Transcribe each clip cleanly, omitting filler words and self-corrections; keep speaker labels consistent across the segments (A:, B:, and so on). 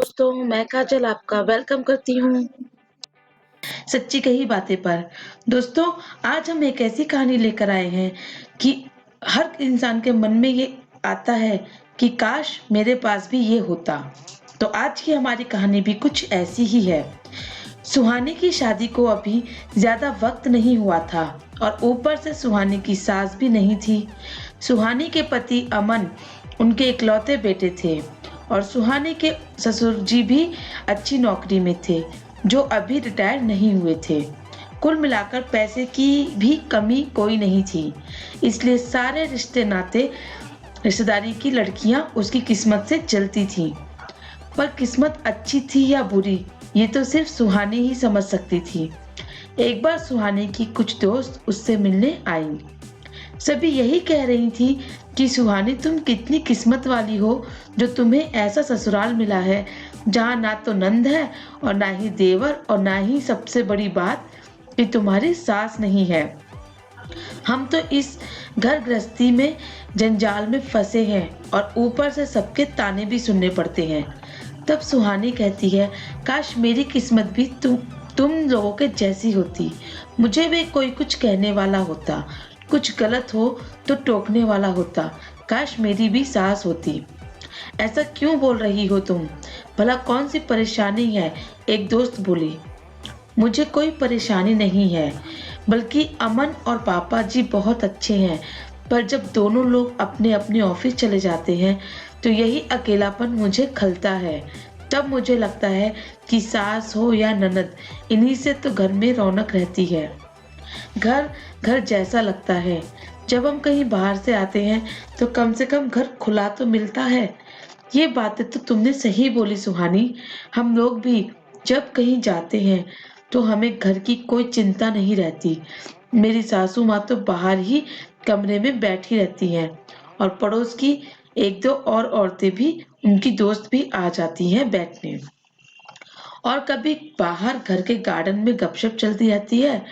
A: दोस्तों, मैं काजल आपका वेलकम करती हूँ सच्ची कही बातें पर। दोस्तों, आज हम एक ऐसी कहानी लेकर आए हैं कि हर इंसान के मन में ये आता है कि काश मेरे पास भी ये होता। तो आज की हमारी कहानी भी कुछ ऐसी ही है। सुहानी की शादी को अभी ज्यादा वक्त नहीं हुआ था और ऊपर से सुहानी की सास भी नहीं थी। सुहानी के पति अमन उनके इकलौते बेटे थे और सुहानी के ससुर जी भी अच्छी नौकरी में थे, जो अभी रिटायर नहीं हुए थे। कुल मिलाकर पैसे की भी कमी कोई नहीं थी, इसलिए सारे रिश्ते नाते रिश्तेदारी की लड़कियां उसकी किस्मत से जलती थी। पर किस्मत अच्छी थी या बुरी, ये तो सिर्फ सुहानी ही समझ सकती थी। एक बार सुहानी की कुछ दोस्त उससे मिलने आईं। सभी यही कह रही थी कि सुहानी, तुम कितनी किस्मत वाली हो जो तुम्हें ऐसा ससुराल मिला है जहाँ ना तो नंद है और ना ही देवर और ना ही सबसे बड़ी बात कि तुम्हारी सास नहीं है। हम तो इस घर गृहस्थी में जंजाल में फंसे हैं और ऊपर से सबके ताने भी सुनने पड़ते हैं। तब सुहानी कहती है, काश मेरी किस्मत भी तुम लोगों के जैसी होती। मुझे भी कोई कुछ कहने वाला होता, कुछ गलत हो तो टोकने वाला होता। काश मेरी भी सास होती। ऐसा क्यों बोल रही हो तुम? भला कौन सी परेशानी है? एक दोस्त बोली। मुझे कोई परेशानी नहीं है, बल्कि अमन और पापा जी बहुत अच्छे हैं, पर जब दोनों लोग अपने अपने ऑफिस चले जाते हैं तो यही अकेलापन मुझे खलता है। तब मुझे लगता है कि सास हो या ननद, इन्हीं से तो घर में रौनक रहती है। घर घर जैसा लगता है। जब हम कहीं बाहर से आते हैं तो कम से कम घर खुला तो मिलता है। ये बातें तो तुमने सही बोली सुहानी। हम लोग भी जब कहीं जाते हैं तो हमें घर की कोई चिंता नहीं रहती। मेरी सासू माँ तो बाहर ही कमरे में बैठी रहती हैं और पड़ोस की एक दो और औरतें भी, उनकी दोस्त भी आ जाती हैं बैठने। और कभी बाहर घर के गार्डन में गपशप चलती रहती है,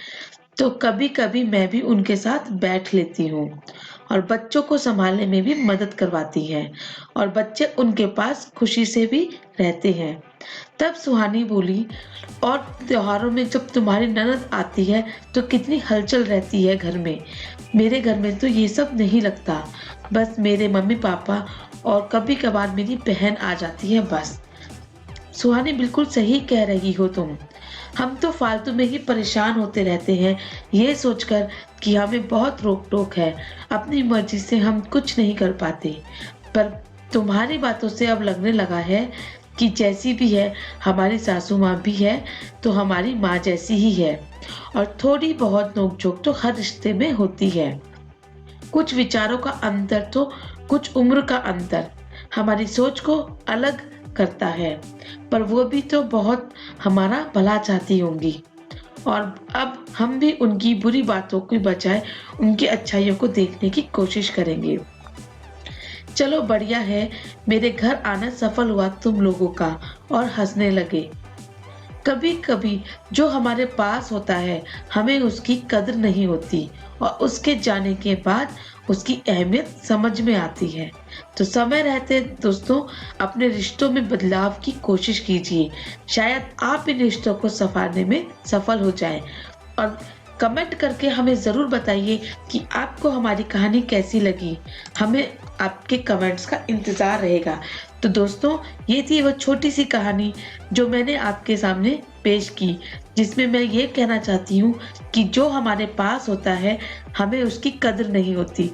A: तो कभी कभी मैं भी उनके साथ बैठ लेती हूँ और बच्चों को संभालने में भी मदद करवाती है और बच्चे उनके पास खुशी से भी रहते हैं। तब सुहानी बोली, और त्योहारों में जब तुम्हारी ननद आती है तो कितनी हलचल रहती है घर में। मेरे घर में तो ये सब नहीं लगता, बस मेरे मम्मी पापा और कभी कभार मेरी बहन आ जाती है बस। सुहानी, बिल्कुल सही कह रही हो तुम। हम तो फालतू में ही परेशान होते रहते हैं, ये सोचकर कि हमें बहुत रोक टोक है, अपनी मर्जी से हम कुछ नहीं कर पाते। पर तुम्हारी बातों से अब लगने लगा है कि जैसी भी है हमारी सासू माँ भी है तो हमारी माँ जैसी ही है, और थोड़ी बहुत नोकझोंक तो हर रिश्ते में होती है। कुछ विचारों का अंतर तो कुछ उम्र का अंतर हमारी सोच को अलग करता है, पर वो भी तो बहुत हमारा भला चाहती होंगी, और अब हम भी उनकी बुरी बातों की बजाय उनकी अच्छाइयों को देखने की कोशिश करेंगे। चलो बढ़िया है, मेरे घर आना सफल हुआ तुम लोगों का, और हंसने लगे। कभी कभी जो हमारे पास होता है हमें उसकी कदर नहीं होती, और उसके जाने के बाद उसकी अहमियत समझ में आती है। तो समय रहते दोस्तों, अपने रिश्तों में बदलाव की कोशिश कीजिए, शायद आप इन रिश्तों को संवारने में सफल हो जाएं। और कमेंट करके हमें ज़रूर बताइए कि आपको हमारी कहानी कैसी लगी। हमें आपके कमेंट्स का इंतज़ार रहेगा। तो दोस्तों, ये थी वो छोटी सी कहानी जो मैंने आपके सामने पेश की, जिसमें मैं ये कहना चाहती हूँ कि जो हमारे पास होता है हमें उसकी कदर नहीं होती।